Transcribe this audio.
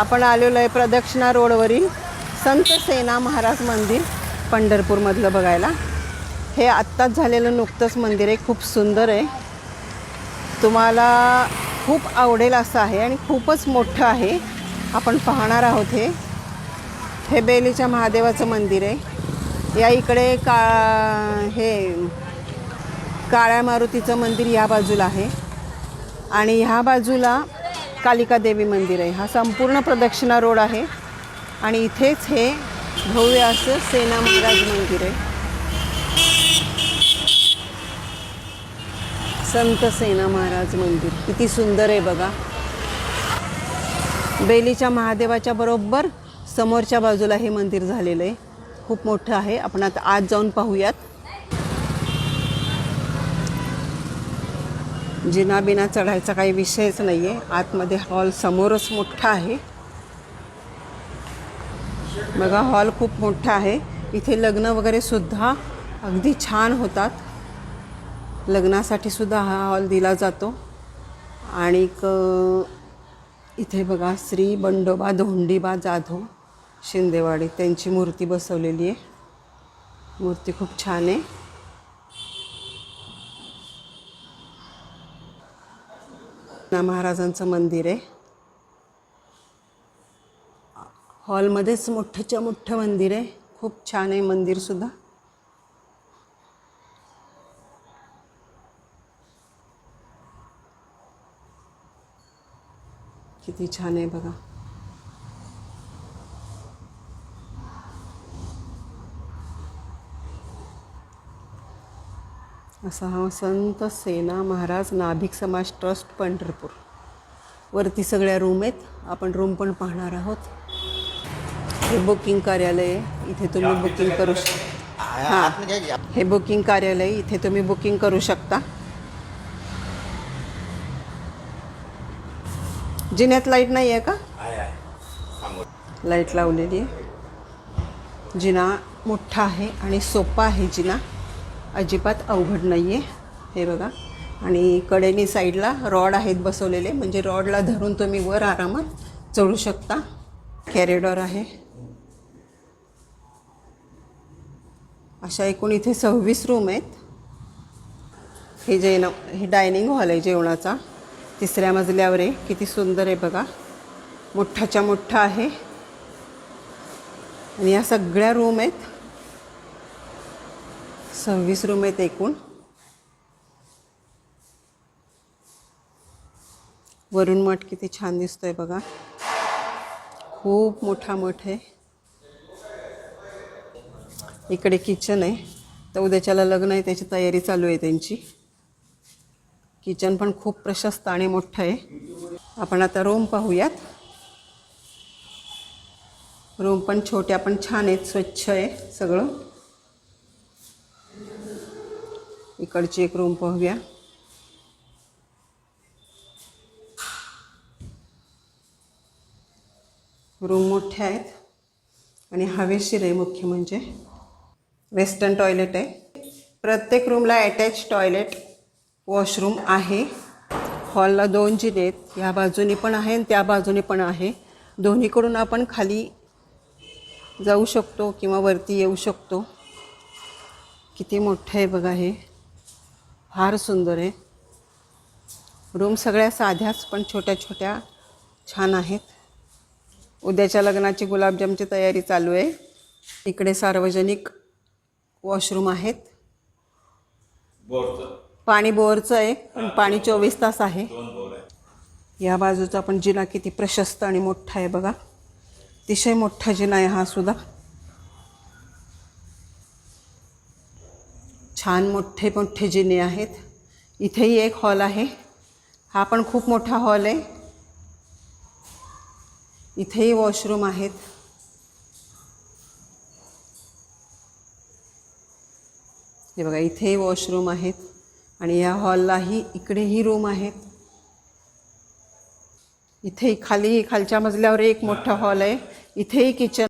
आपण आलेलो आहे प्रदक्षिणा रोडवरील संत सेना महाराज मंदिर पंढरपूरमधलं बघायला। हे आत्ताच झालेलं नुकतंच मंदिर आहे, खूप सुंदर आहे, तुम्हाला खूप आवडेल असं आहे आणि खूपच मोठं आहे। आपण पाहणार आहोत हे बेलीच्या महादेवाचं मंदिर आहे। या इकडे हे काळ्या मारुतीचं मंदिर या बाजूला आहे आणि ह्या बाजूला कालिका देवी मंदिर आहे। हा संपूर्ण प्रदक्षिणा रोड आहे आणि इथेच हे भव्य असं सेना महाराज मंदिर आहे, संत सेना महाराज मंदिर। किती सुंदर आहे बघा। बेलीच्या महादेवाच्या बरोबर समोरच्या बाजूला हे मंदिर झालेलं आहे, खूप मोठं आहे। आपण आता आत जाऊन पाहूयात। जिना बिना चढायचा काही विषयच नाही आहे। आतमध्ये हॉल समोरच मोठा आहे बघा, हॉल खूप मोठा आहे। इथे लग्न वगैरे सुद्धा अगदी छान होतात, लग्नासाठी सुद्धा हा हॉल दिला जातो। आणि इथे बघा श्री बंडोबा धोंडीबा जाधव शिंदेवाडी त्यांची मूर्ती बसवलेली आहे, मूर्ती खूप छान आहे। महाराजांचं मंदिर आहे, हॉलमध्येच मोठंच्या मोठं मंदिर आहे, खूप छान आहे मंदिर सुद्धा। किती छान आहे बघा। असा हा संत सेना महाराज नाभिक समाज ट्रस्ट पंढरपूर। वरती सगळ्या रूम आहेत, आपण रूम पण पाहणार आहोत। हे बुकिंग कार्यालय आहे, इथे तुम्ही बुकिंग करू शकता। हां, हे बुकिंग कार्यालय, इथे तुम्ही बुकिंग करू शकता। जिन्यात लाईट नाही आहे का? लाईट लावलेली आहे। जिना मोठा आहे आणि सोपा आहे जिना, अजिबात अवघड नाही आहे। हे बघा, आणि कडेनी साईडला रॉड आहेत बसवलेले, म्हणजे रॉडला धरून तुम्ही वर आरामात चढू शकता। कॅरिडॉर आहे। अशा एकूण इथे 26 रूम आहेत। हे डायनिंग हॉल आहे जेवणाचा, तिसऱ्या मजल्यावर आहे। किती सुंदर आहे बघा, मोठाच्या मोठा आहे। आणि या सगळ्या रूम आहेत, 26 रूम आहेत एकूण। वरून मठ किती छान दिसतोय बघा, खूप मोठा मठ आहे। इकडे किचन आहे, तर उद्याच्याला लग्न आहे त्याची तयारी चालू आहे त्यांची। किचन पण खूप प्रशस्त आणि मोठं आहे। आपण आता रूम पाहूयात। रूम पण छोट्या पण छान आहेत, स्वच्छ आहे सगळं। इकडची एक रूम पाहूया। रूम मोठे आहेत आणि हवेशीर आहे, मुख्य म्हणजे वेस्टर्न टॉयलेट आहे। प्रत्येक रूमला अटॅच टॉयलेट वॉशरूम आहे। हॉलला 2 जिने आहेत, ह्या बाजूनी पण आहे आणि त्या बाजूने पण आहे। दोन्हीकडून आपण खाली जाऊ शकतो किंवा वरती येऊ शकतो। किती मोठं आहे बघा, हे फार सुंदर आहे। रूम सगळ्या साध्याच पण छोट्या छोट्या छान आहेत। उद्याच्या लग्नाची गुलाबजामची तयारी चालू आहे। इकडे सार्वजनिक वॉशरूम आहेत, पाणी बोरचं आहे पण पाणी 24 तास आहे। या बाजूचा पण जिना किती प्रशस्त आणि मोठा आहे बघा, अतिशय मोठा जिना आहे हा सुद्धा। छान मोठे मोठे जिने आहेत। इथेही एक हॉल आहे, हा पण खूप मोठा हॉल आहे। इथेही वॉशरूम आहेत। हे बघा, इथेही वॉशरूम आहेत आणि या हॉललाही इकडेही रूम आहेत। इथेही खालच्या मजल्यावर एक मोठा हॉल आहे, इथेही किचन